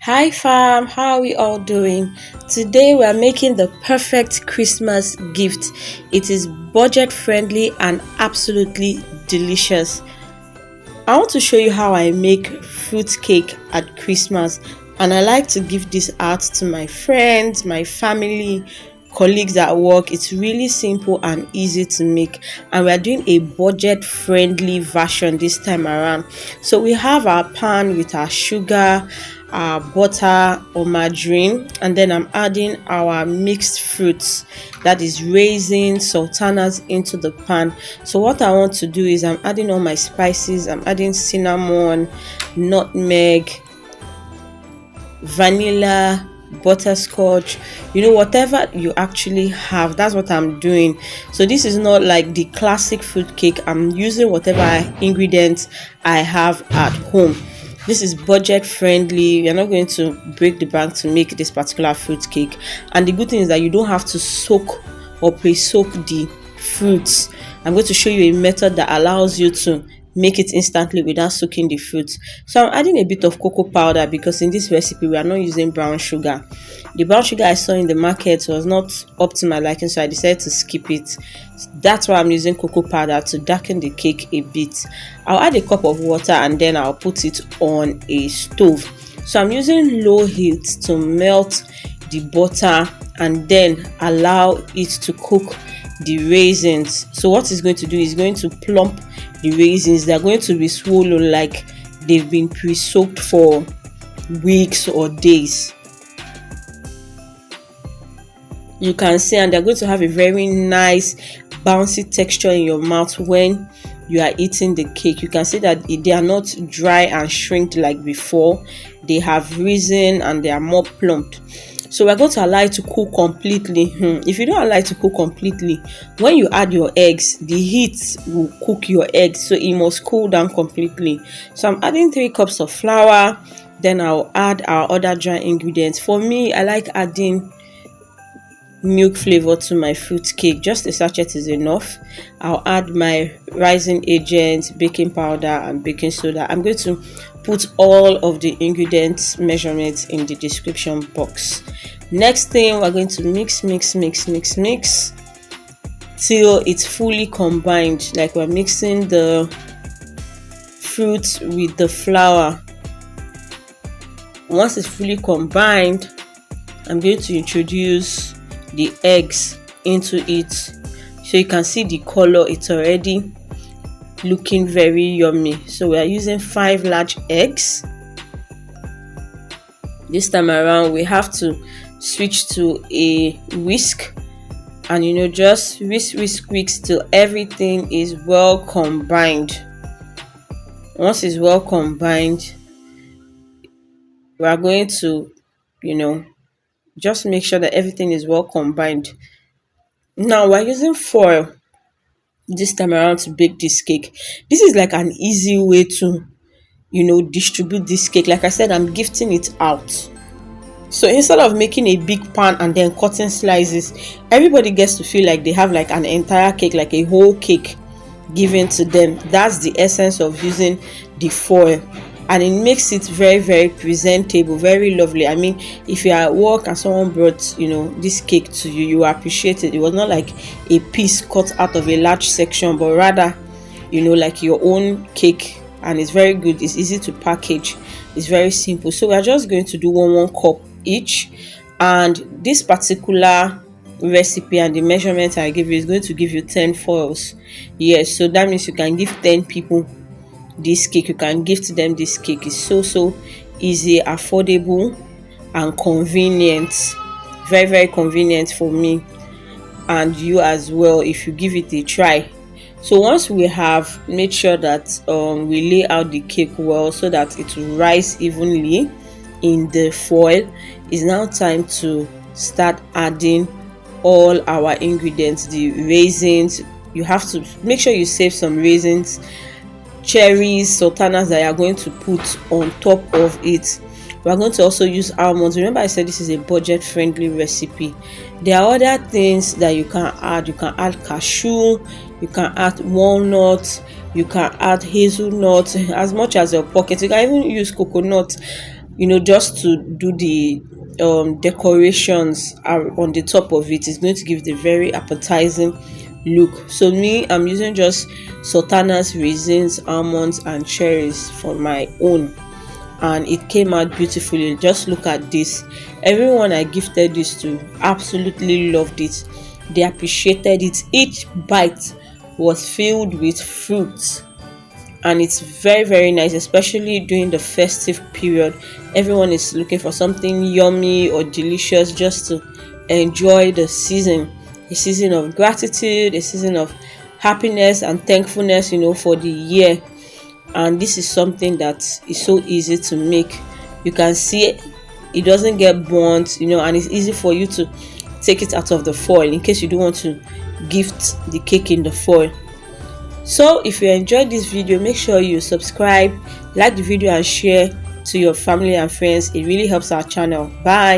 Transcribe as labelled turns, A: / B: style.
A: Hi fam, how are we all doing? Today we are making the perfect Christmas gift. It is budget friendly and absolutely delicious. I want to show you how I make fruit cake at Christmas, and I like to give this out to my friends, my family, colleagues at work. It's really simple and easy to make, and we are doing a budget friendly version this time around. So we have our pan with our sugar, our butter or margarine, and then I'm adding our mixed fruits, that is raisins, sultanas, into the pan. So what I want to do is I'm adding all my spices. I'm adding cinnamon, nutmeg, vanilla, butterscotch, whatever you actually have. That's what I'm doing. So this is not like the classic fruit cake. I'm using whatever ingredients I have at home. This is budget friendly. You're not going to break the bank to make this particular fruit cake. And the good thing is that you don't have to soak or pre-soak the fruits. I'm going to show you a method that allows you to make it instantly without soaking the fruits. So I'm adding a bit of cocoa powder because in this recipe we are not using brown sugar. The brown sugar I saw in the market was not up to my liking, so I decided to skip it. That's why I'm using cocoa powder to darken the cake a bit. I'll add a cup of water and then I'll put it on a stove. So I'm using low heat to melt the butter and then allow it to cook the raisins. So what it's going to do is going to plump the raisins. They're going to be swollen like they've been pre-soaked for weeks or days. You can see, and they're going to have a very nice bouncy texture in your mouth when you are eating the cake. You can see that they are not dry and shrinked like before. They have risen and they are more plumped. So we're going to allow it to cook completely. If you don't allow it to cook completely, when you add your eggs, the heat will cook your eggs, so it must cool down completely. So I'm adding 3 cups of flour. Then I'll add our other dry ingredients. For me, I like adding milk flavor to my fruit cake. Just a sachet is enough. I'll add my rising agent, baking powder and baking soda. I'm going to put all of the ingredients measurements in the description box. Next thing, we're going to mix till it's fully combined, like we're mixing the fruit with the flour. Once it's fully combined, I'm going to introduce the eggs into it. So you can see the color, it's already looking very yummy. So we are using 5 large eggs. This time around we have to switch to a whisk and just whisk till everything is well combined. Once it's well combined, we are going to just make sure that everything is well combined. Now we're using foil this time around to bake this cake. This is like an easy way to distribute this cake. Like I said, I'm gifting it out. So instead of making a big pan and then cutting slices, everybody gets to feel like they have like an entire cake, like a whole cake given to them. That's the essence of using the foil, and it makes it very, very presentable, very lovely. I mean, if you're at work and someone brought this cake to you, you appreciate it. It was not like a piece cut out of a large section, but rather like your own cake, and it's very good. It's easy to package. It's very simple. So we're just going to do one cup each, and this particular recipe and the measurement I give you is going to give you 10 foils. Yes, so that means you can give 10 people this cake. You can gift them this cake. It's so easy, affordable and convenient. Very, very convenient for me and you as well if you give it a try. So once we have made sure that we lay out the cake well so that it will rise evenly in the foil, it's now time to start adding all our ingredients. The raisins, you have to make sure you save some raisins, cherries, sultanas that you are going to put on top of it. We are going to also use almonds. Remember I said this is a budget friendly recipe. There are other things that you can add. You can add cashew, you can add walnut, you can add hazelnut, as much as your pocket. You can even use coconut. just to do the decorations are on the top of it. Is going to give the very appetizing look. So me, I'm using just sultanas, raisins, almonds, and cherries for my own, and it came out beautifully. Just look at this. Everyone I gifted this to absolutely loved it. They appreciated it. Each bite was filled with fruit, and it's very very nice, especially during the festive period. Everyone is looking for something yummy or delicious just to enjoy the season, a season of gratitude, a season of happiness and thankfulness, for the year. And this is something that is so easy to make. You can see it doesn't get burnt, and it's easy for you to take it out of the foil in case you don't want to gift the cake in the foil. So if you enjoyed this video, make sure you subscribe, like the video, and share to your family and friends. It really helps our channel. Bye.